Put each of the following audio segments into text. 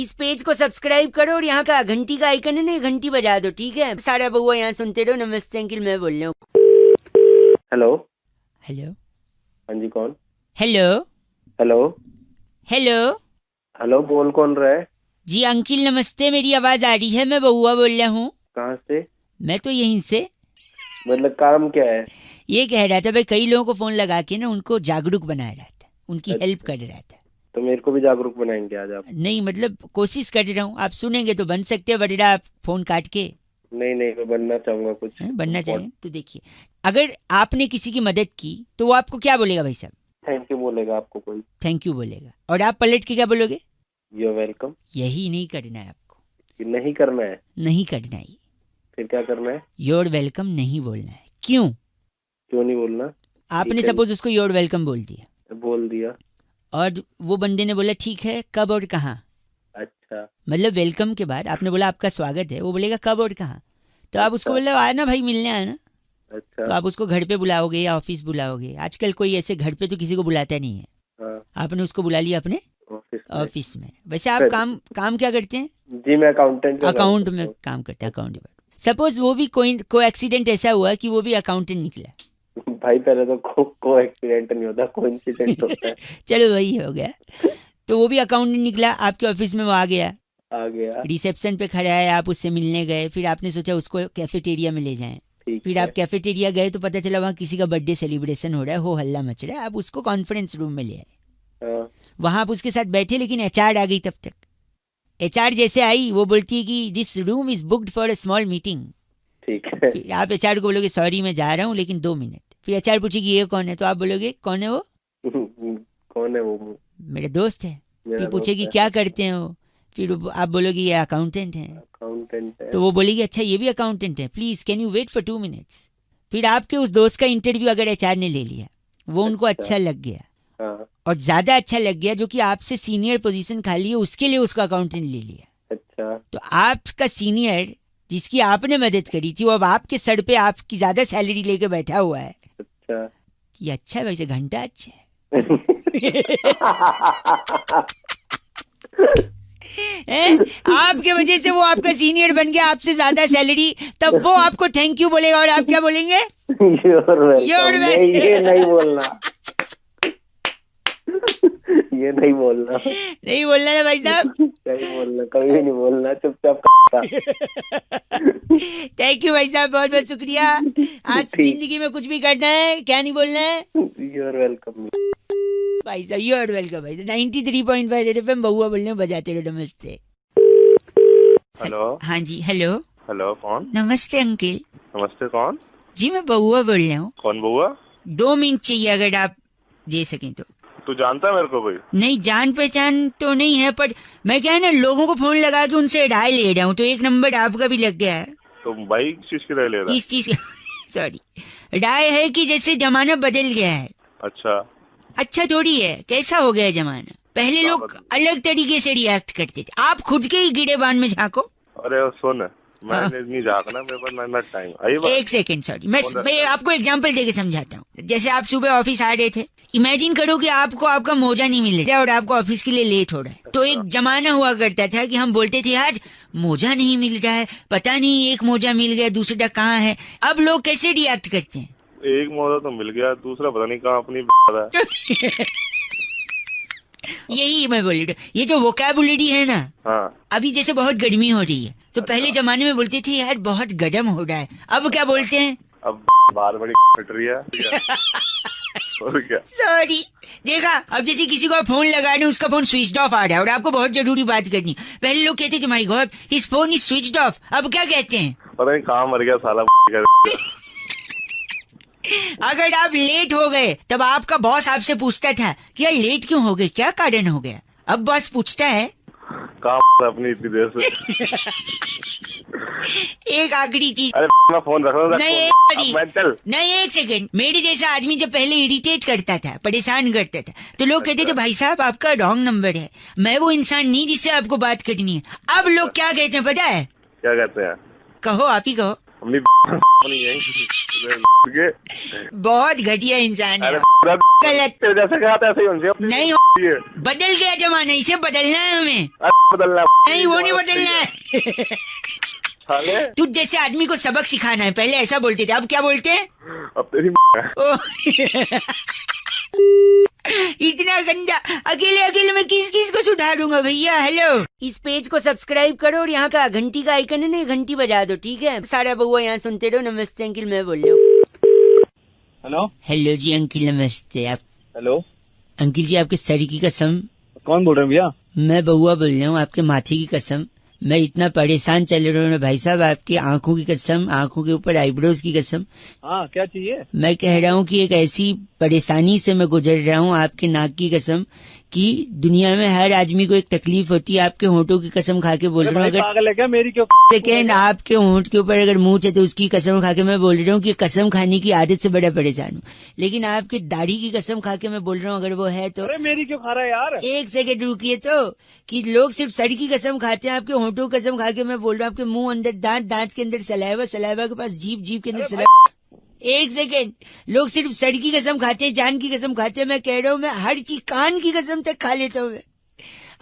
इस पेज को सब्सक्राइब करो और यहाँ का घंटी का आइकन है ना, घंटी बजा दो, ठीक है? सारा बउआ यहाँ सुनते रहो। नमस्ते अंकिल, मैं बोल रहा हूँ। हेलो। हेलो। हाँ जी, कौन? हेलो। हेलो। हेलो। हेलो, बोल कौन रहा है? जी अंकिल नमस्ते, मेरी आवाज आ रही है? मैं बउआ बोल रहा हूँ। कहाँ से? मैं तो यहीं से। मतलब काम क्या है? ये कह रहा था भाई, कई लोगों को फोन लगा के ना उनको जागरूक बना रहा था, उनकी हेल्प कर रहा था। तो मेरे को भी जागरूक बनाएंगे आज आप? नहीं मतलब कोशिश कर रहा हूँ, आप सुनेंगे तो बन सकते हैं, वरना आप फोन काट के। नहीं नहीं, मैं बनना चाहूंगा कुछ। बनना चाहिए तो देखिए, अगर आपने किसी की मदद की तो वो आपको क्या बोलेगा भाई साहब? थैंक यू बोलेगा आपको कोई? थैंक यू बोलेगा। और आप पलट के क्या बोलोगे? You welcome. यही नहीं करना है आपको। नहीं करना है? नहीं करना है। फिर क्या करना है? योर वेलकम नहीं बोलना है। क्यों? क्यों नहीं बोलना? आपने सपोज उसको योर वेलकम बोल दिया। बोल दिया। और वो बंदे ने बोला ठीक है, कब और कहाँ? अच्छा। मतलब वेलकम के बाद आपने बोला आपका स्वागत है, वो बोलेगा कब और कहाँ? तो आप उसको बोले आना भाई, मिलने आना। अच्छा। तो आप उसको घर पे बुलाओगे या ऑफिस बुलाओगे? आजकल कोई ऐसे घर पे तो किसी को बुलाता नहीं है। हाँ। आपने उसको बुला लिया अपने ऑफिस में। वैसे आप काम क्या करते हैं? जी मैं अकाउंटेंट। अकाउंट में काम करते हैं, अकाउंट डिपार्टमेंट। सपोज वो भी कोई एक्सीडेंट ऐसा हुआ कि वो भी अकाउंटेंट निकला। भाई पहले तो को एक्सीडेंट नहीं होता, कोइंसिडेंट होता है। चलो वही हो गया। तो वो भी अकाउंटेंट निकला, आपके ऑफिस में वो आ गया। रिसेप्शन पे खड़ा है, आप उससे मिलने गए, फिर आपने सोचा उसको कैफेटेरिया में ले जाएं। फिर आप कैफेटेरिया गए तो पता चला वहाँ किसी का बर्थडे सेलिब्रेशन हो रहा है, हो हल्ला मच रहा है। आप उसको कॉन्फ्रेंस रूम में ले आए। वहां आप उसके साथ बैठे, लेकिन एचआर आ गई तब तक। एचआर जैसे आई वो बोलती है कि this room is booked for a small meeting. ठीक है। फिर आप एचआर को बोलोगे सॉरी मैं जा रहा हूँ लेकिन 2 मिनट। फिर एचआर पूछेगी ये कौन है, तो आप बोलोगे कौन है वो? कौन है वो? मेरा दोस्त है। फिर पूछेगी क्या करते हैं वो? फिर आप बोलोगे ये अकाउंटेंट है। तो वो बोलेगी अच्छा ये भी अकाउंटेंट है, please can you wait for 2 minutes. फिर आपके उस दोस्त का इंटरव्यू अगर एचआर ने ले लिया, वो उनको अच्छा लग गया और ज्यादा अच्छा लग गया, जो कि आपसे सीनियर पोजीशन खाली है उसके लिए उसको अकाउंटेंट ले लिया। अच्छा। तो आपका सीनियर जिसकी आपने मदद करी थी वो अब आपके सर पे आपकी ज्यादा सैलरी लेके बैठा हुआ है। अच्छा। ये अच्छा है वैसे, घंटा अच्छा है। आपके वजह से वो आपका सीनियर बन गया, आपसे ज्यादा सैलरी, तब वो आपको थैंक यू बोलेगा और आप क्या बोलेंगे? Your welcome. ये नहीं बोलना। ये नहीं बोलना। नहीं बोलना ना भाई साहब। नहीं बोलना, कभी भी नहीं बोलना, चुपचाप। थैंक यू भाई साहब, बहुत बहुत शुक्रिया। आज जिंदगी में कुछ भी करना है, क्या नहीं बोलना है? यूर वेलकम भाई साहब, यूर वेलकम भाई साहब। 93.5 रेड एफएम बउआ बोलने बजाते रहो। नमस्ते। हेलो। हाँ जी हेलो। हेलो कौन? नमस्ते अंकिल। नमस्ते कौन? जी मैं बउआ बोल रहा हूँ। कौन बउआ? 2 मिनट चाहिए अगर आप दे सकें तो। तू जानता है मेरे को कोई? नहीं, जान पहचान तो नहीं है, पर मैं क्या है ना लोगों को फोन लगा के उनसे राय ले रहा हूँ, तो एक नंबर आपका भी लग गया है। तो भाई किस चीज की राय ले रहा है? किस चीज सॉरी, राय है कि जैसे जमाना बदल गया है। अच्छा थोड़ी है, कैसा हो गया है जमाना। पहले लोग अलग तरीके से रिएक्ट करते थे, आप खुद के ही गिरेबान में झांको। अरे सुन, मैंने नहीं झांकना, मेरे पास नहीं टाइम। एक सेकंड सॉरी, मैं आपको एग्जांपल देके समझाता हूँ। जैसे आप सुबह ऑफिस आ रहे थे, इमेजिन करो कि आपको आपका मोजा नहीं मिल रहा और आपको ऑफिस के लिए लेट हो रहा है। तो एक जमाना हुआ करता था कि हम बोलते थे यार मोजा नहीं मिल रहा है, पता नहीं एक मोजा मिल गया दूसरा कहाँ है। अब लोग कैसे रिएक्ट करते हैं? एक मोजा तो मिल गया, दूसरा पता नहीं कहाँ अपनी यही मैं बोल रहा हूँ, ये जो वोकैबुलरी है ना। अभी जैसे बहुत गर्मी हो रही है तो पहले जमाने में बोलते थे यार बहुत गर्म हो रहा है, अब क्या बोलते हैं? अब बाल बड़ी फट रही है। और क्या? सॉरी, देखा, अब जैसे किसी को फोन लगा रहे उसका फोन स्विच ऑफ आ रहा है और आपको बहुत जरूरी बात करनी। पहले लोग कहते थे my God his phone is switch off, अब क्या कहते हैं? पता नहीं कहाँ मर गया साला। अगर आप लेट हो गए तब आपका बॉस आपसे पूछता था कि यार लेट क्यों हो गए, क्या कारण हो गया? अब बॉस पूछता है कहाँ अपनी इतनी देर से। एक आखिरी चीज। अरे मैं फोन रख रहा हूँ। नहीं एक सेकंड, मेरे जैसा आदमी जब पहले इरिटेट करता था, परेशान करता था, तो लोग कहते थे भाई साहब आपका रॉन्ग नंबर है, मैं वो इंसान नहीं जिससे आपको बात करनी है। अब लोग क्या कहते हैं पता है? क्या कहते हैं? कहो, आप ही कहो। बहुत घटिया इंसान है। गलत। तेरे जैसे कहा था ऐसे ही उनसे नहीं ये बदल गया जमाना, इसे बदलना है हमें। बदलना नहीं वो नहीं बदलना है। साले तुझ जैसे आदमी को सबक सिखाना है। पहले ऐसा बोलते थे, अब क्या बोलते हैं? अब तेरी इतना गंदा। अकेले अकेले मैं किस किस को सुधारूंगा भैया। हेलो, इस पेज को सब्सक्राइब करो और यहाँ का घंटी का आइकन है ना, घंटी बजा दो, ठीक है? सारा बउआ यहाँ सुनते रहो। नमस्ते अंकिल, मैं बोल रहा हूँ। हेलो हेलो जी अंकिल, नमस्ते। आप हेलो, अंकिल जी, आपके सर की कसम, कौन बोल रहे हैं भैया? मैं बउआ बोल रहा हूँ। आपके माथे की कसम, मैं इतना परेशान चल रहा हूँ भाई साहब। आपकी आंखों की कसम, आंखों के ऊपर आईब्रोज की कसम। हाँ, क्या चाहिए? मैं कह रहा हूँ कि एक ऐसी परेशानी से मैं गुजर रहा हूँ, आपके नाक की कसम, कि दुनिया में हर आदमी को एक तकलीफ होती है। आपके होंठों की कसम खा के बोल रहा हूँ, अगर पागल है क्या? मेरी क्यों? सेकेंड आपके होंठ के ऊपर अगर मुंह है तो उसकी कसम खा के मैं बोल रहा हूँ कि कसम खाने की आदत से बड़ा परेशान हूँ। लेकिन आपके दाढ़ी की कसम खा के मैं बोल रहा हूँ, अगर वो है तो। अरे मेरी क्यों खा रहा है यार? एक सेकंड रुकिए तो, कि लोग सिर्फ सर की कसम खाते हैं, आपके होंठों की कसम खा के मैं बोल रहा हूँ, आपके मुंह अंदर दांत, दांत के अंदर सलाइवा, सलाइवा के पास जीभ, जीभ के अंदर सलाइवा। एक सेकेंड, लोग सिर्फ सर की कसम खाते हैं, जान की कसम खाते हैं। मैं कह रहा हूँ मैं हर चीज, कान की कसम तक खा लेता हूँ मैं।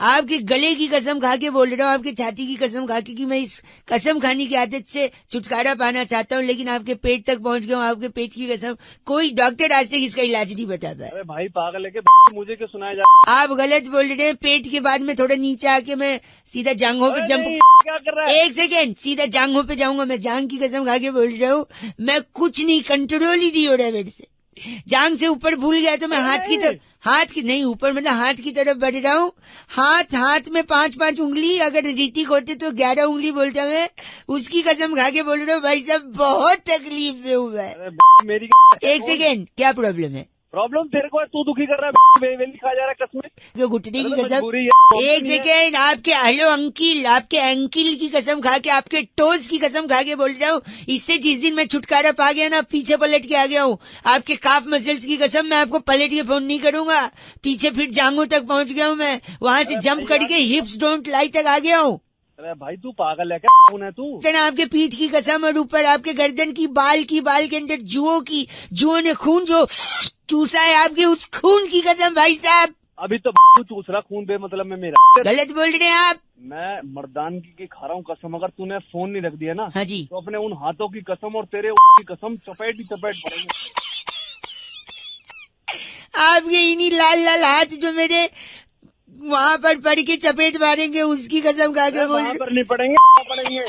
आपके गले की कसम खा के बोल रहा हूँ, आपके छाती की कसम खा के, कि मैं इस कसम खाने की आदत से छुटकारा पाना चाहता हूँ। लेकिन आपके पेट तक पहुंच गया हूँ, आपके पेट की कसम। कोई डॉक्टर आज तक इसका इलाज नहीं बता पाया। अरे भाई पागल है क्या? मुझे क्यों सुनाया जा? आप गलत बोल रहे हैं। पेट के बाद में थोड़ा नीचे आके मैं सीधा जांघों पे जंप। क्या कर रहा है? एक सेकेंड, सीधा जांघों पे जाऊंगा मैं। जांघ की कसम खा के बोल रहा हूँ, मैं कुछ नहीं, कंट्रोल ही नहीं हो रहा है मेरे से। जांघ से ऊपर भूल गया तो मैं हाथ की तरफ, हाथ की नहीं ऊपर, मतलब हाथ की तरफ बढ़ रहा हूँ। हाथ में 5-5 उंगली, अगर रीतिक होते तो 11 उंगली बोलता मैं। उसकी कसम खा के बोल रहा हूँ भाई साहब, बहुत तकलीफ में हुआ है। मेरी एक सेकेंड, क्या प्रॉब्लम है? प्रॉब्लम तेरे को है, तू दुखी कर रहा है। वेली खा जा रहा है कसमें। जो घुटने की कसम। मजबूरी है। एक सेकेंड, आपके हेलो अंकिल, आपके एंकिल की कसम खा के, आपके टोज की कसम खा के बोल रहा हूँ। इससे जिस दिन मैं छुटकारा पा गया ना, पीछे पलट के आ गया हूँ। आपके काफ मसल्स की कसम, मैं आपको पलट के फोन नहीं करूंगा। पीछे फिर जांघों तक पहुंच गया हूँ मैं, वहां से जंप करके हिप्स डोंट लाई तक आ गया हूँ। अरे भाई तू पागल है क्या? कौन है तू? आपके पीठ की कसम, और ऊपर आपके गर्दन की बाल के अंदर जुओं ने खून जो चूसा है, आपके उस खून की कसम भाई साहब। अभी तो तू चूस रहा खून बे मतलब में मेरा। गलत बोल रहे हैं आप। मैं मर्दानगी की खा रहा हूँ कसम। अगर तूने फोन नहीं रख दिया ना, हाँ जी, तो अपने उन हाथों की कसम और तेरे की कसम चपेट ही चपेट पड़ेगी। आपके इन्हीं लाल लाल हाथ जो मेरे वहां पर पड़ के चपेट मारेंगे, उसकी कसम खा के बोल। वहां पर नहीं पड़ेंगे।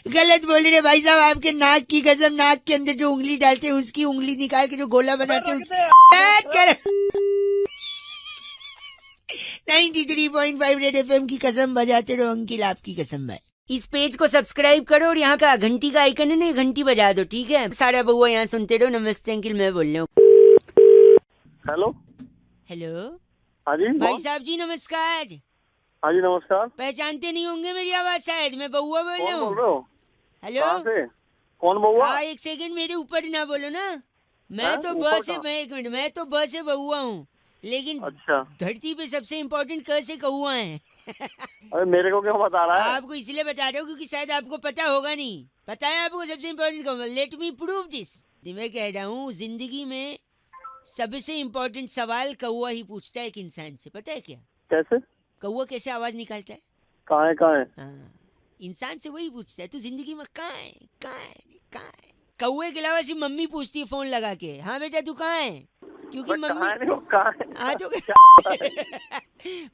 गलत बोल रहे भाई साहब। आपके नाक की कसम, नाक के अंदर जो उंगली डालते हैं, उसकी उंगली निकाल के जो गोला बनाते हैं, 93.5 रेड एफएम की कसम बजाते रहो अंकिल, आपकी कसम भाई। इस पेज को सब्सक्राइब करो और यहाँ का घंटी का आइकन है ना, घंटी बजा दो, ठीक है? सारा बउआ यहाँ सुनते रहो। नमस्ते अंकिल, मैं बोल रहा हूँ। हेलो हेलो, हाँ जी भाई साहब जी नमस्कार। हाँ जी नमस्कार। पहचानते नहीं होंगे मेरी आवाज शायद, मैं बउआ बोल रहा कौन बोल हूँ। रहे हो? हेलो, कहाँ से? कौन बउआ? हाँ एक सेकंड, मेरे ऊपर ना बोलो ना। मैं हैं? तो ऊपर बस से, कहाँ? मैं एक मिनट, मैं तो बस से बउआ हूँ, लेकिन अच्छा, धरती पे सबसे इम्पोर्टेंट क से कौआ है। अरे मेरे को क्यों बता रहा है? आपको इसलिए बता रहा हूँ क्योंकि शायद आपको पता होगा नहीं। पता है आपको सबसे इम्पोर्टेंट कौआ? Let me prove this. मैं कह रहा हूँ, जिंदगी में सबसे इम्पोर्टेंट सवाल कौआ ही पूछता है एक इंसान से। पता है क्या? कैसे? कौआ कैसे आवाज निकालता है? कहाँ है? हाँ, इंसान से वही पूछता है, तू जिंदगी में कहाँ है, कहाँ है, कहाँ है? कौए के अलावा सिर्फ मम्मी पूछती है फोन लगा के, हाँ बेटा तू कहाँ है? क्योंकि मम्मी, कहाँ है? हाँ तो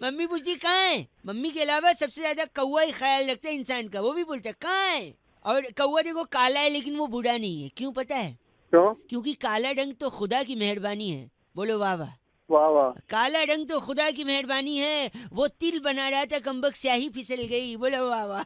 मम्मी पूछती है कहाँ है। मम्मी के अलावा सबसे ज्यादा कौआ ही ख्याल रखता है इंसान का, वो भी बोलता है कहाँ है। और कौआ देखो काला है, लेकिन वो बूढ़ा नहीं है। क्यों पता है? क्यों? क्योंकि काला रंग तो खुदा की मेहरबानी है। बोलो वाह वाह। वाह वाह। काला रंग तो खुदा की मेहरबानी है। वो तिल बना रहा था, कमबख्त स्याही फिसल गई। बोलो वाह वाह।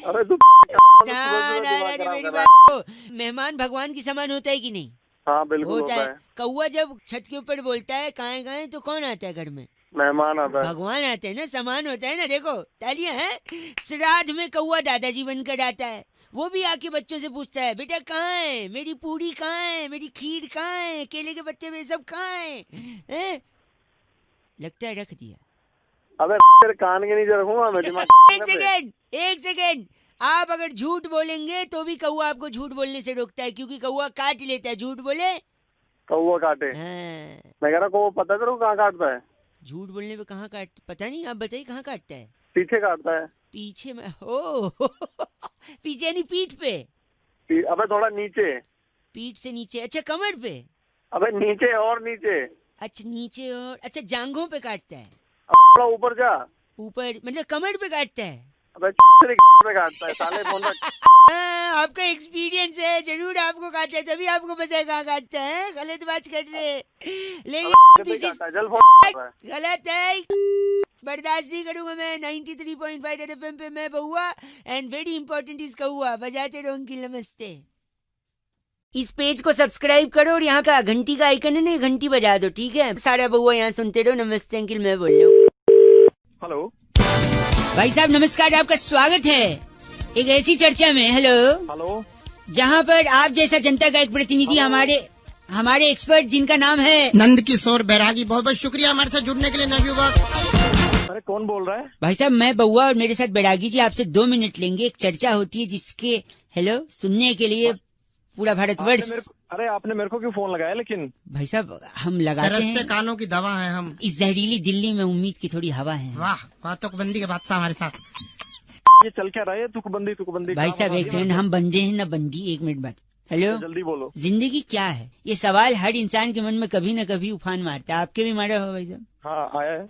अरे तू ना, मेरी बात को, मेहमान भगवान की समान होता है कि नहीं? हाँ बिल्कुल होता है। कौआ जब छत के ऊपर बोलता है कहाँ कहाँ, तो कौन आता है घर में? मेहमान आता है। भगवान आते हैं ना, समान होता है ना। देखो तालियां हैं। श्राद्ध में कौआ दादाजी बनकर आता है। वो भी आके बच्चों से पूछता है बेटा कहाँ है, मेरी पूरी कहाँ है, मेरी खीर कहाँ है, केले के पत्ते में सब कहाँ है? लगता है रख दिया। अबे तेरे कान के नीचे रखूंगा मैं दिमाग। एक सेकेंड, आप अगर झूठ बोलेंगे तो भी कौआ आपको झूठ बोलने से रोकता है, क्योंकि कौआ काट लेता है। झूठ बोले कौवा काटे। हाँ। मैं कह रहा कौवा पता है तेरे को कहाँ काटता है? झूठ बोलने पे कहाँ काट, पता नहीं, आप बताइए कहाँ काटता है? पीछे काटता है। पीछे में? ओ पीछे यानी पीठ पे? अबे थोड़ा नीचे। पीठ से नीचे? अच्छा कमर पे? अबे नीचे और नीचे। अच्छा नीचे और, अच्छा जांघों पे काटता है? थोड़ा ऊपर जा। ऊपर मतलब कमर पे काटता है? अबे में काटता है साले फोन रख। आपका एक्सपीरियंस है, जरूर आपको काटता है, तभी आपको पता है कहाँ काटता है। गलत बात कर रहे, लेकिन गलत है, बर्दाश्त नहीं करूंगा मैं। 93.5 एफएम पे मैं बहुआ, एंड वेरी इंपॉर्टेंट इज कहुआ। बजाते रहो अंकिल, नमस्ते। इस पेज को सब्सक्राइब करो और यहाँ का घंटी का आइकन है ना, घंटी बजा दो, ठीक है? सारा बहुआ यहाँ सुनते रहो। नमस्ते अंकिल, मैं बोल रहा हूँ। हेलो भाई साहब नमस्कार, आपका स्वागत है एक ऐसी चर्चा में, हेलो, जहाँ पर आप जैसा जनता का एक प्रतिनिधि, हमारे एक्सपर्ट जिनका नाम है नंद किशोर बैरागी, बहुत बहुत शुक्रिया हमारे साथ जुड़ने के लिए नवयुवक। अरे कौन बोल रहा है? भाई साहब मैं बहुआ और मेरे साथ बैरागी जी आपसे 2 मिनट लेंगे। एक चर्चा होती है जिसके सुनने के लिए पूरा भारतवर्ष। अरे आपने मेरे को क्यों फोन लगाया? लेकिन भाई साहब हम लगाते हैं, कानों की दवा है हम। इस जहरीली दिल्ली में उम्मीद की थोड़ी हवा है। वाह वाह, तुकबंदी के बादशाह हमारे साथ। ये चल क्या रहा है? तुकबंदी भाई साहब एक सेकंड, हम बंदे हैं ना बंदी, 1 मिनट बाद। हेलो, जल्दी बोलो। जिंदगी क्या है? ये सवाल हर इंसान के मन में कभी न कभी उफान मारता है। आपके भी मारा हो भाई साहब? हाँ आया है।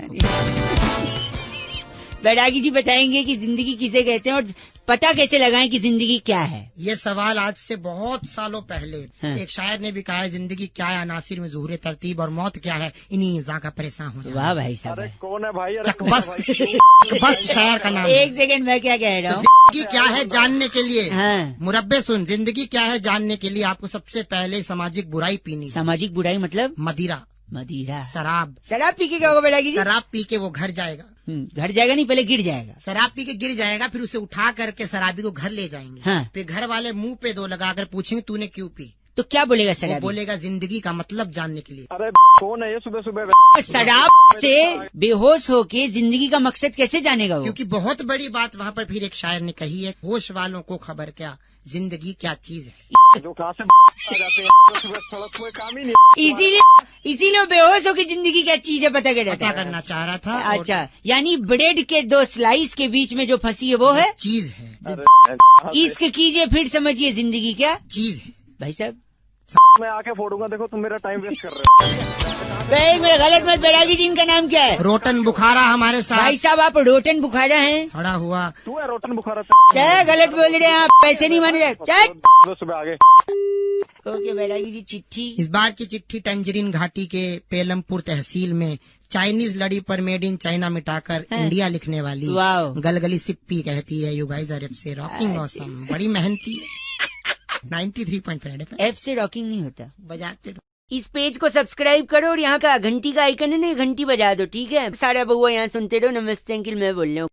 बैरागी जी बताएंगे कि जिंदगी किसे कहते हैं और पता कैसे लगाएं कि जिंदगी क्या है। ये सवाल आज से बहुत सालों पहले एक शायर ने भी कहा है, जिंदगी क्या है अनासिर में ज़ुहूर तरतीब, और मौत क्या है इन्हीं इंसा का परेशान हो जाना। वाह भाई साहब, अरे कौन है भाई? चकबस्त शायर का नाम। एक सेकंड, मैं क्या कह रहा हूँ? जिंदगी क्या है जानने के लिए, हाँ। मुरब्बे सुन, जिंदगी क्या है जानने के लिए आपको सबसे पहले सामाजिक बुराई पीनी। सामाजिक बुराई मतलब? मदिरा, शराब पी के क्या होगा बैरागी जी? शराब पी के वो घर जाएगा। घर जाएगा नहीं, पहले गिर जाएगा। शराब पी के गिर जाएगा, फिर उसे उठा करके शराबी को घर ले जाएंगे। हाँ। फिर घर वाले मुंह पे 2 लगाकर पूछेंगे तूने क्यों पी? तो क्या बोलेगा वो शराबी? बोलेगा जिंदगी का मतलब जानने के लिए। अरे कौन है ये सुबह सुबह? शराब से बेहोश होके जिंदगी का मकसद कैसे जानेगा वो? क्योंकि बहुत बड़ी बात वहाँ पर फिर एक शायर ने कही है, होश वालों को खबर क्या, जिंदगी क्या चीज है। जो कहाँ से आ जाते हैं सुबह, सड़क कोई काम ही नहीं। इसीलिए बेहोश होके जिंदगी क्या चीज है पता करना चाह रहा था। अच्छा, यानी ब्रेड के 2 स्लाइस के बीच में जो फंसी है वो है चीज है। इश्क कीजिए फिर समझिए जिंदगी क्या चीज है। भाई साहब मैं आके फोड़ूंगा, देखो तुम मेरा टाइम वेस्ट कर रहे हो। मेरा गलत मत। बैरागी जी इनका नाम क्या है? रोटन बुखारा हमारे साथ। भाई साहब आप रोटन बुखारा हैं? सड़ा हुआ तू है रोटन बुखारा। क्या गलत बोल रहे हैं आप? पैसे नहीं माने जाए। सुबह आगे। ओके बैरागी जी, चिट्ठी। इस बार की चिट्ठी टंजरीन घाटी के पेलमपुर तहसील में चाइनीज लड़ी पर मेड इन चाइना मिटाकर इंडिया लिखने वाली गलगली सिप्पी कहती है, यू गाइस आर एफ से रॉकिंग ऑसम, बड़ी मेहनती है। 93.5 एफ से रॉकिंग नहीं होता, बजाते रहो। इस पेज को सब्सक्राइब करो और यहाँ का घंटी का आइकन है ना, घंटी बजा दो, ठीक है? सारा बहुआ यहाँ सुनते रहो। नमस्ते अंकिल, मैं बोल रहा हूँ।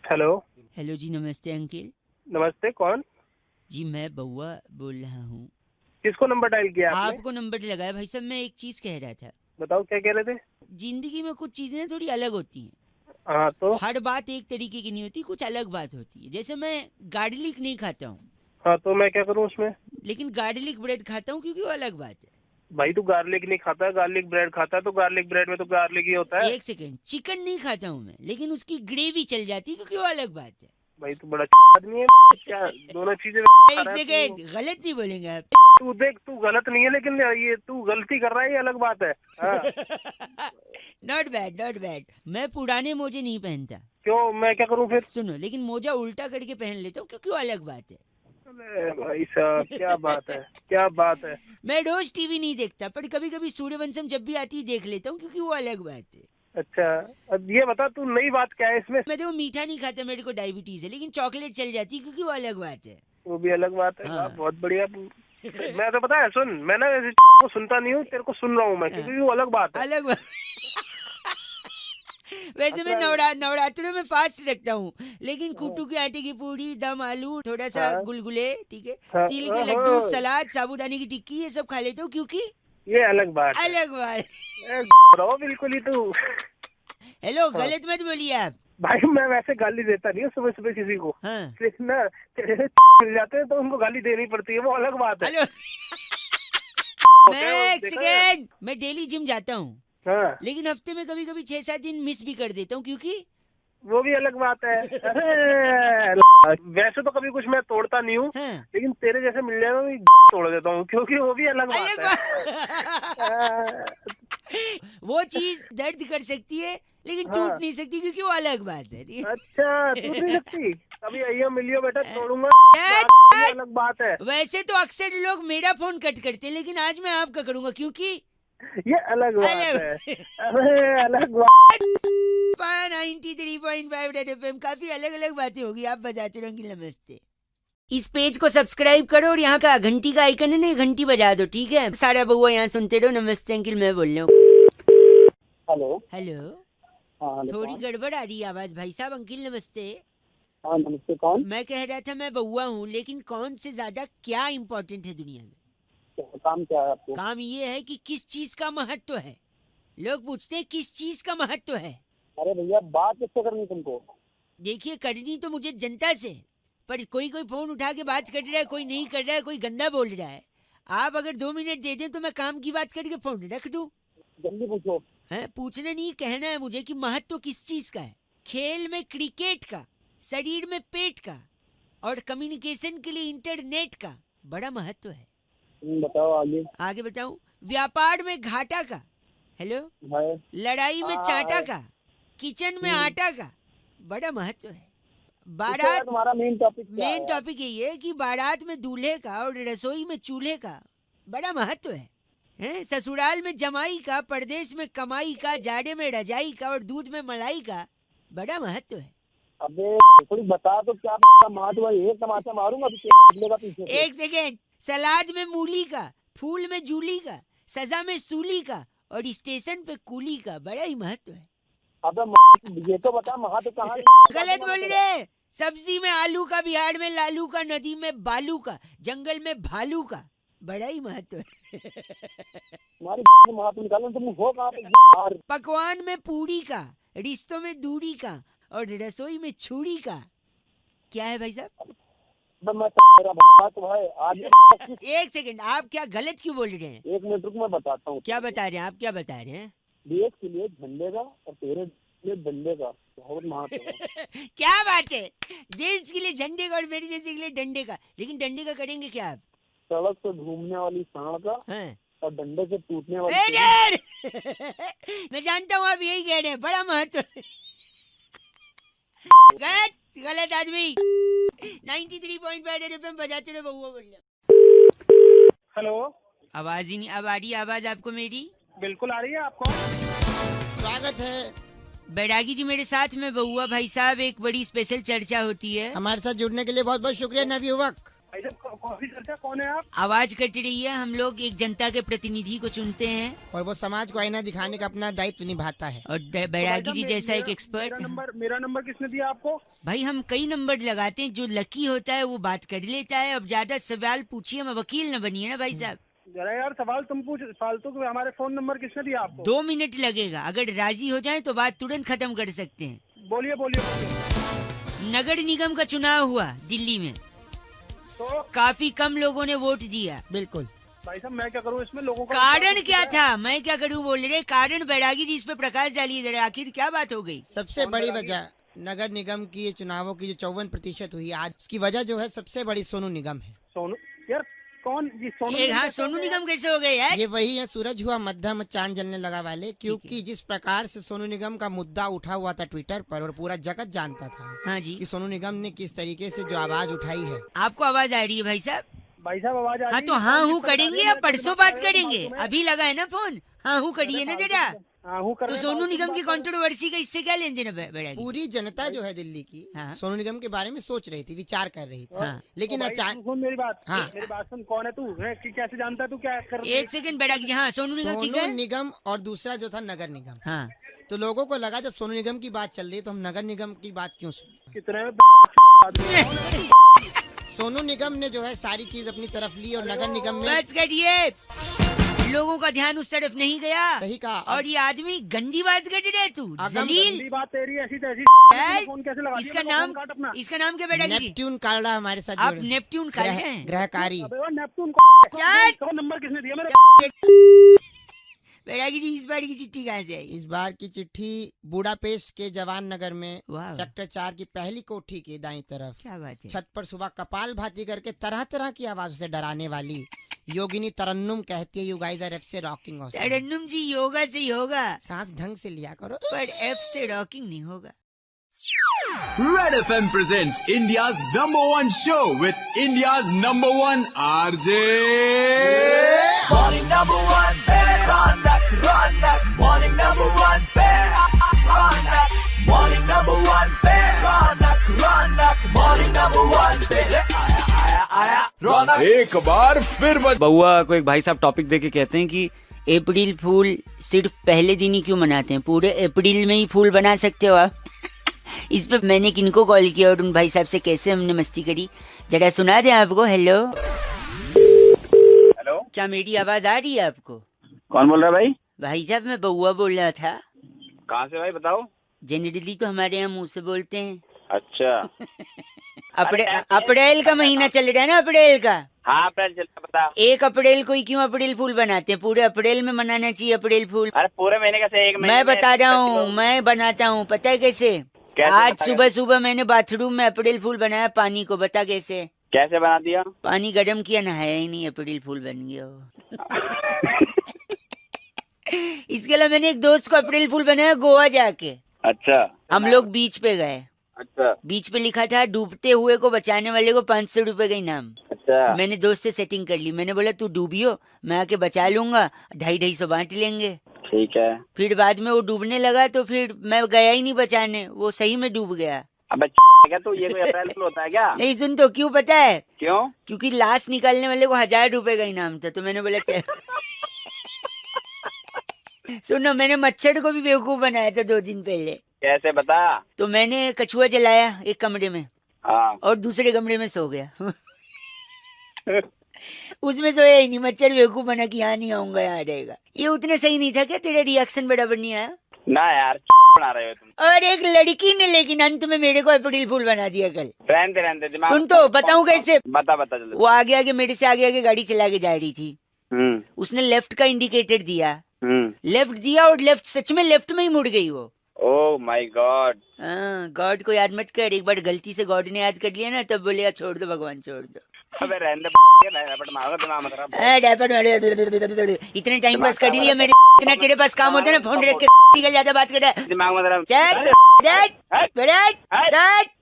हेलो जी, नमस्ते अंकिल। नमस्ते, कौन? जी मैं बहुआ बोल रहा हूँ। किसको नंबर डायल किया आपने? आपको नंबर लगाया भाई साहब। मैं एक चीज कह रहा था। बताओ क्या कह रहे थे? जिंदगी में कुछ चीजें थोड़ी अलग होती हैं। हाँ तो हर बात एक तरीके की नहीं होती, कुछ अलग बात होती है। जैसे मैं गार्लिक नहीं खाता हूँ। हाँ तो मैं क्या करूँ उसमें? लेकिन गार्लिक ब्रेड खाता हूँ, क्योंकि वो अलग बात है। भाई तू गार्लिक नहीं खाता, गार्लिक ब्रेड खाता है, तो गार्लिक ब्रेड में तो गार्लिक ही होता है। एक सेकेंड, चिकन नहीं खाता हूँ मैं, लेकिन उसकी ग्रेवी चल जाती है, क्योंकि वो अलग बात है। भाई तू बड़ा आदमी है क्या? दोनों चीजें। एक सेकेंड, गलत नहीं बोलेंगे आप। तू देख, तू गलत नहीं है, लेकिन ये तू गलती कर रहा है, ये अलग बात है। Not bad, not bad. मैं पुराने मोजे नहीं पहनता। क्यों, मैं क्या करूँ फिर? सुनो, लेकिन मोजा उल्टा करके पहन लेता हूँ, क्योंकि वो अलग बात है। अरे भाई साहब, क्या बात है, क्या बात है। मैं रोज टीवी नहीं देखता, पर कभी कभी सूर्यवंशम जब भी आती है देख लेता हूँ, क्योंकि वो अलग बात है। अच्छा, अब ये बता तू नई बात क्या है इसमें? मैं तो मीठा नहीं खाता, मेरे को डायबिटीज है, लेकिन चॉकलेट चल जाती है, क्योंकि वो अलग बात है। वो भी अलग बात है। हाँ। बहुत बढ़िया। मैं तो पता है, सुन, मैं ना ऐसे को सुनता नहीं हूँ, तेरे को सुन रहा हूँ मैं, क्योंकि वो अलग बात है। अलग बात। वैसे मैं नवरात्रों में फास्ट रखता हूँ, लेकिन कुट्टू के आटे की पूरी, दम आलू, थोड़ा सा गुलगुले, ठीक है, तिल के लड्डू, सलाद, साबूदाने की टिक्की, ये सब खा लेता हूँ, क्योंकि ये अलग बात है। अलग बात। बिल्कुल ही तू। हेलो, गलत मत बोलिए आप। भाई मैं वैसे गाली देता नहीं हूँ सुबह सुबह किसी को। हाँ। लेकिन ना तेरे मिल जाते हैं तो उनको गाली देनी पड़ती है, वो अलग बात है। हेलो मैं डेली जिम जाता हूँ, हाँ। लेकिन हफ्ते में कभी कभी 6-7 दिन मिस भी कर देता हूँ, क्योंकि वो भी अलग बात है। वैसे तो कभी कुछ मैं तोड़ता नहीं हूँ, हाँ। लेकिन तेरे जैसे मिल जाए मैं तोड़ देता हूँ, क्योंकि वो भी अलग बात है। वो चीज दर्द कर सकती है लेकिन टूट नहीं सकती, क्योंकि वो अलग बात है। अच्छा, टूट नहीं सकती। कभी आइयो मिलियो बेटा, तोड़ूंगा, अलग बात है। वैसे तो अक्सर लोग मेरा फोन कट करते हैं, लेकिन आज मैं आपका करूंगा, क्योंकि ये अलग बात है। अरे अलग बात। 93.5 रेड एफएम, काफी अलग अलग बातें होगी। आप बजाते रहो अंकिल, नमस्ते। इस पेज को सब्सक्राइब करो और यहाँ का घंटी का आइकन है ना, घंटी बजा दो, ठीक है? सारा बउआ यहाँ सुनते रहो। नमस्ते अंकिल, मैं बोल रहा हूँ। Hello hello. हाँ, थोड़ी गड़बड़ आ रही है आवाज भाई साहब। अंकिल नमस्ते। हाँ नमस्ते, कौन? मैं कह रहा था मैं बउआ हूँ, लेकिन कौन से ज्यादा क्या इम्पोर्टेंट है दुनिया में? काम क्या है आपको? काम ये है कि किस चीज का महत्व है। लोग पूछते हैं किस चीज का महत्व है। अरे भैया, बात किससे करनी तुमको? देखिए, करनी तो मुझे जनता से, पर कोई फोन उठा के बात कर रहा है, कोई नहीं कर रहा है, कोई गंदा बोल रहा है। आप अगर 2 मिनट दे दें तो मैं काम की बात करके फोन रख दूं। जल्दी पूछो। है पूछना नहीं, कहना है मुझे कि महत्व किस चीज का है। खेल में क्रिकेट का, शरीर में पेट का, और कम्युनिकेशन के लिए इंटरनेट का बड़ा महत्व है। बताओ आगे। आगे बताऊं? व्यापार में घाटा का, हेलो, है। लड़ाई में चाटा का, किचन में आटा का बड़ा महत्व है। बारात, तुम्हारा मेन टॉपिक यही है कि बारात में दूल्हे का और रसोई में चूल्हे का बड़ा महत्व है। ससुराल में जमाई का, परदेश में कमाई का, जाड़े में रजाई का और दूध में मलाई का बड़ा महत्व है। अबे थोड़ी बता तो क्या महत्व है। एक तमाचा मारूंगा पीछे। एक सेकेंड। सलाद में मूली का, फूल में जूली का, सजा में सूली का और स्टेशन पे कूली का बड़ा ही महत्व है। अबे ये तो बता महत्व कहाँ? गलत बोल रहे। सब्जी में आलू का, बिहार में लालू का, नदी में बालू का, जंगल में भालू का बड़ा ही महत्व है। महत्व निकालो, तुम हो कहाँ पे? पकवान में पूरी का, रिश्तों में दूरी का और रसोई में छुरी का क्या है भाई साहब? एक सेकंड, आप क्या गलत क्यों बोल रहे हैं? 1 मिनट रुक, मैं बताता हूँ। क्या बता रहे हैं आप? क्या बता रहे हैं? देश के लिए झंडे का और तेरे लिए डंडे का बहुत महत्व है। क्या बात है? देश के लिए झंडे का और मेरे जैसे के लिए डंडे का। लेकिन डंडे का करेंगे क्या आप? सड़क से घूमने वाली सांड का और डंडे से टूटने वाली। मैं जानता हूँ आप यही कह रहे हैं, बड़ा महत्व। गलत आदमी। 93.5 एफएम बजाते रहे बउआ बोल रहे। हेलो। आवाज ही नहीं। अब आ रही आवाज आपको मेरी? बिल्कुल आ रही है। आपको स्वागत है बैरागी जी मेरे साथ में। बउआ भाई साहब, एक बड़ी स्पेशल चर्चा होती है। हमारे साथ जुड़ने के लिए बहुत बहुत शुक्रिया नवयुवक। कौन सी चर्चा? कौन है आप? आवाज कट रही है। हम लोग एक जनता के प्रतिनिधि को चुनते हैं और वो समाज को आईना दिखाने का अपना दायित्व निभाता है। और बैरागी जी जैसा एक एक्सपर्ट। मेरा नंबर किसने दिया आपको? भाई हम कई नंबर लगाते हैं, जो लकी होता है वो बात कर लेता है। अब ज्यादा सवाल पूछिए, मैं वकील न बनिए ना भाई साहब। जरा यार सवाल तुम पूछ फालतू। हमारे फोन नंबर किसने दिया आपको? 2 मिनट लगेगा, अगर राजी हो जाए तो बात तुरंत खत्म कर सकते हैं। बोलिए बोलिए। नगर निगम का चुनाव हुआ दिल्ली में, तो काफी कम लोगों ने वोट दिया। बिल्कुल भाई साहब, मैं क्या करूं इसमें? लोगों का कारण क्या था? मैं क्या करूं बोल रहे? कारण बैरागी जी इस पे प्रकाश डालिए जरा, आखिर क्या बात हो गई? सबसे बड़ी वजह नगर निगम की चुनावों की जो 54% हुई आज, उसकी वजह जो है सबसे बड़ी सोनू निगम है। सोनू यार कौन जी? सोनू हाँ, सोनू निगम कैसे हो गए यार? ये वही है, सूरज हुआ मध्यम चांद जलने लगा वाले। क्योंकि जिस प्रकार से सोनू निगम का मुद्दा उठा हुआ था ट्विटर पर और पूरा जगत जानता था हाँ जी कि सोनू निगम ने किस तरीके से जो आवाज उठाई है। आपको आवाज आ रही है भाई साहब? भाई साहब आवाज आ रही है। हाँ तो हाँ हूँ करेंगे या परसों बात करेंगे? अभी लगा है ना फोन, हाँ हूँ करिए ना जरा। तो सोनू निगम की कंट्रोवर्सी का इससे क्या लेन देन बैरागी? पूरी जनता जो है दिल्ली की सोनू निगम के बारे में सोच रही थी, विचार कर रही थी। लेकिन अचानक मेरी बात सुन। कौन है तू? कैसे जानता है तू क्या कर? एक सेकंड बैरागी जी। हाँ सोनू निगम ठीक है। निगम और दूसरा जो था नगर निगम। हाँ तो लोगों को लगा जब सोनू निगम की बात चल रही है तो हम नगर निगम की बात क्यों सुने। कितने सोनू निगम ने जो है सारी चीज अपनी तरफ ली और नगर निगम में बस करिए। लोगों का ध्यान उस तरफ नहीं गया। सही कहा। और ये आदमी गंदी बात कर रहे तू, जलील बात तेरी ऐसी तैसी। फोन कैसे लगा इसका नाम क्या बेटा जी? नेपट्यून काल्डा हमारे साथ आप नेपट्यून काल्डा हैं? ग्रहकारी। नेपट्यून को नंबर किसने दिया मेरे? बेटा जी इस बार की चिट्ठी कहाँ से आई? इस बार की चिट्ठी बुडापेस्ट के जवान नगर में वाह। सेक्टर 4 की पहली कोठी की दाईं तरफ क्या बात है? छत पर सुबह कपाल भाती करके तरह तरह की आवाजों से डराने वाली योगिनी तरन्नुम कहती है, यू गाइस आर एफ से रॉकिंग ऑसम। तरन्नुम जी योगा से ही होगा, सांस ढंग से लिया करो। पर एफ से रॉकिंग नहीं होगा। Red FM presents India's #1 show with India's #1 RJ. Morning number one, bear on that, morning number one, bear on that, morning number one, bear on that, morning number one, bear आया रौनक। एक बार फिर बउआ को एक भाई साहब टॉपिक दे के कहते हैं कि अप्रैल फूल सिर्फ पहले दिन ही क्यों मनाते हैं, पूरे अप्रैल में ही फूल बना सकते हो आप। इस पे मैंने किनको कॉल किया और उन भाई साहब से कैसे हमने मस्ती करी, जरा सुना दें आपको। हेलो हेलो, क्या मेरी आवाज आ रही है आपको? कौन बोल रहा है भाई? भाई साहब मैं बउआ बोल रहा था। कहाँ से भाई बताओ? जनरली तो हमारे यहाँ मुंह से बोलते हैं। अच्छा। अप्रैल का महीना चल रहा है ना, अप्रैल का। हाँ अप्रैल चल रहा, बता। 1 अप्रैल को ही क्यों अप्रैल फूल बनाते हैं? पूरे अप्रैल में मनाना चाहिए अप्रैल फूल। अरे पूरे महीने कैसे? एक महीने मैं बता रहा हूँ, मैं बनाता हूँ, पता है कैसे? आज सुबह सुबह मैंने बाथरूम में अप्रैल फूल बनाया पानी को, बता कैसे? कैसे बना दिया? पानी गर्म किया, नहाया ही नहीं, अप्रैल फूल बन गया वो। इसके अलावा मैंने एक दोस्त को अप्रैल फूल बनाया गोवा जाके। अच्छा। हम लोग बीच पे गए। अच्छा। बीच पे लिखा था डूबते हुए को बचाने वाले को 500 रुपए का इनाम। अच्छा। मैंने दोस्त से सेटिंग कर ली, मैंने बोला तू डूबियो, मैं आके बचा लूंगा, 250-250 बांट लेंगे। ठीक है। फिर बाद में वो डूबने लगा तो फिर मैं गया ही नहीं बचाने, वो सही में डूब गया। अब क्या तू, ये कोई अप्रैल फूल होता है क्या? नहीं सुन तो, क्यों पता है? क्यों? क्योंकि लाश निकालने वाले को 1000 रुपए का इनाम था, तो मैंने बोला चल। सुनो, मैंने मच्छर को भी बेवकूफ बनाया था 2 दिन पहले। कैसे बता? तो मैंने कछुआ जलाया एक कमरे में। हाँ। और दूसरे कमरे में सो गया। उसमें सोया ही नहीं, मच्छर बेवकूफ बना कि यहाँ नहीं आऊंगा, यहाँ रहेगा। ये उतना सही नहीं था क्या? तेरा रिएक्शन बराबर नहीं आया ना यार, बना रहे हो तुम। और एक लड़की ने लेकिन अंत में मेरे को अप्रैल फूल बना दिया कल। रहने दे। सुन तो, बताऊं कैसे? बता जल्दी। वो आगे मेरे से आगे गाड़ी चला के जा रही थी। उसने लेफ्ट का इंडिकेटर दिया, लेफ्ट दिया और लेफ्ट सच में लेफ्ट में ही मुड़ गई वो। Oh my God. गॉड को याद मत कर, एक बार गलती से गॉड ने याद कर लिया ना तब बोलेगा छोड़ दो भगवान छोड़ दो। अबे रहने दे, इतने टाइम पास कर लिया मेरे, इतना तेरे पास काम होता है ना, फोन रख के निकल जाता, बात कर रहा है। दिमाग में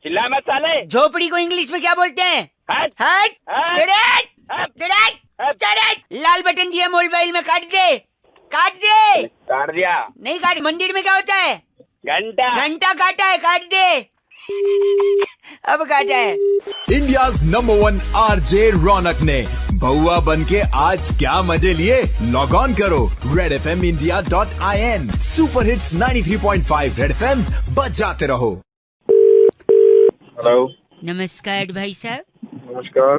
चिल्ला मत साले। झोपड़ी को इंग्लिश में क्या बोलते हैं? लाल बटन दिया मोबाइल में, काट दे। काट दिया। नहीं काट, मंदिर में क्या होता है? घंटा काटा है, काट दे। अब काटा है। India's #1 RJ रौनक ने बउआ बनके आज क्या मजे लिए? लॉग ऑन करो redfmindia.in। Super hits 93.5 red FM, बजाते रहो। हेलो, नमस्कार भाई साहब। नमस्कार।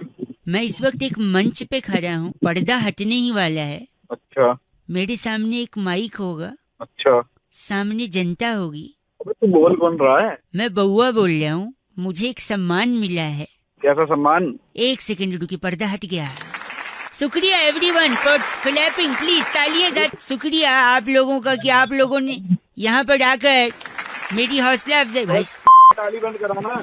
मैं इस वक्त एक मंच पे खड़ा हूँ, पर्दा हटने ही वाला है। अच्छा। मेरे सामने एक माइक होगा। अच्छा। सामने जनता होगी। तू बोल कौन रहा है? मैं बउआ बोल रहा हूँ, मुझे एक सम्मान मिला है। कैसा सम्मान? 1 सेकंड रुकी, पर्दा हट गया। शुक्रिया एवरीवन फॉर क्लैपिंग, प्लीज तालियां साथ। शुक्रिया आप लोगों का कि आप लोगों ने यहाँ पर आकर मेरी हौसला अफजाई। भाई ताली बंद कराना।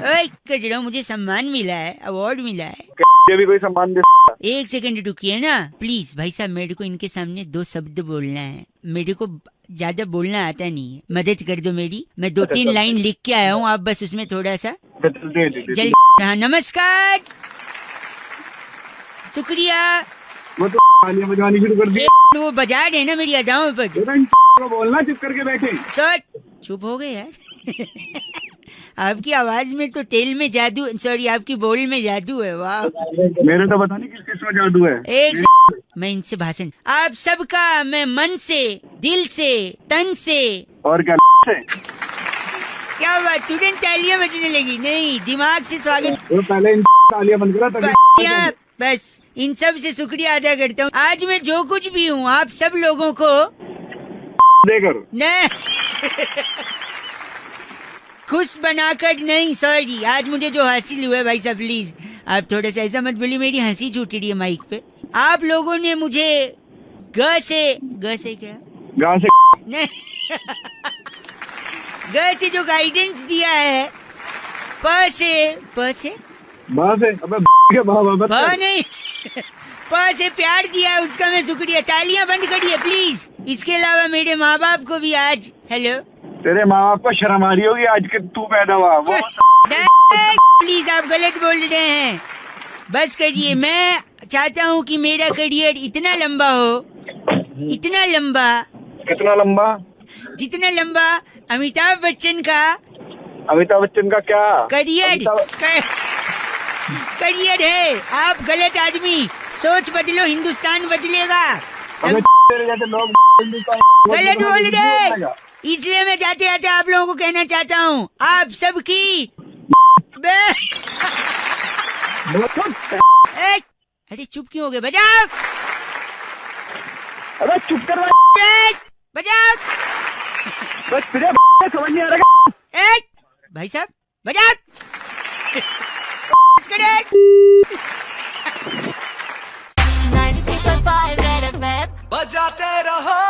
कर रहा हूँ, मुझे सम्मान मिला है, अवार्ड मिला है। ये भी कोई सम्मान दे? 1 सेकंड रुकिए ना प्लीज। भाई साहब मेरे को इनके सामने 2 शब्द बोलना है, मेरे को ज्यादा बोलना आता नहीं है, मदद कर दो मेरी। मैं 2-3 लाइन लिख के आया हूँ, आप बस उसमें थोड़ा सा जल्दी। हाँ नमस्कार, शुक्रिया। वो तो तालियां बजानी शुरू कर दी। वो बजा रहे ना मेरी अदाओं पर। बोलना चुप करके बैठे। सर चुप हो गए यार। आपकी आवाज में तो तेल में जादू, सॉरी आपकी बोल में जादू है। वाह, मेरे तो पता नहीं किस किस में जादू है। मैं इनसे भाषण, आप सबका मैं मन से, दिल से, तन से और क्या से? क्या बात, तुरंत तालियां बजने लगी। नहीं, दिमाग से स्वागत। वो पहले तालियां बंद करा। बस इन सब से शुक्रिया अदा करता हूँ। आज मैं जो कुछ भी हूँ आप सब लोगों को देकर नहीं खुश बनाकर नहीं, सॉरी, आज मुझे जो हासिल हुआ है भाई साहब प्लीज आप थोड़ा सा ऐसा मत बोलिए, मेरी हंसी छूट रही है माइक पे। आप लोगों ने मुझे ग से क्या गांव से नहीं ग से जो गाइडेंस दिया है, प से अबे नहीं प से प्यार दिया है, उसका मैं शुक्रिया। तालियां बंद करिए प्लीज। इसके अलावा मेरे माँ बाप को भी आज हेलो तेरे माँ बाप को शर्म आ रही होगी आज के तू पैदा हुआ वो प्लीज आप गलत बोल रहे हैं, बस करिए। मैं चाहता हूँ कि मेरा करियर इतना लंबा हो, इतना लंबा, कितना लंबा? जितना लंबा अमिताभ बच्चन का क्या करियर है। आप गलत आदमी, सोच बदलो, हिंदुस्तान बदलेगा। तेरे जैसे लोग गलत बोल रहे, इसलिए मैं जाते जाते आप लोगों को कहना चाहता हूँ, आप सबकी अरे चुप क्यों हो गए? बजाओ, अरे चुप कर बजाओ, बस समझ नहीं आ रहा भाई साहब बजाओ। बजाते रहो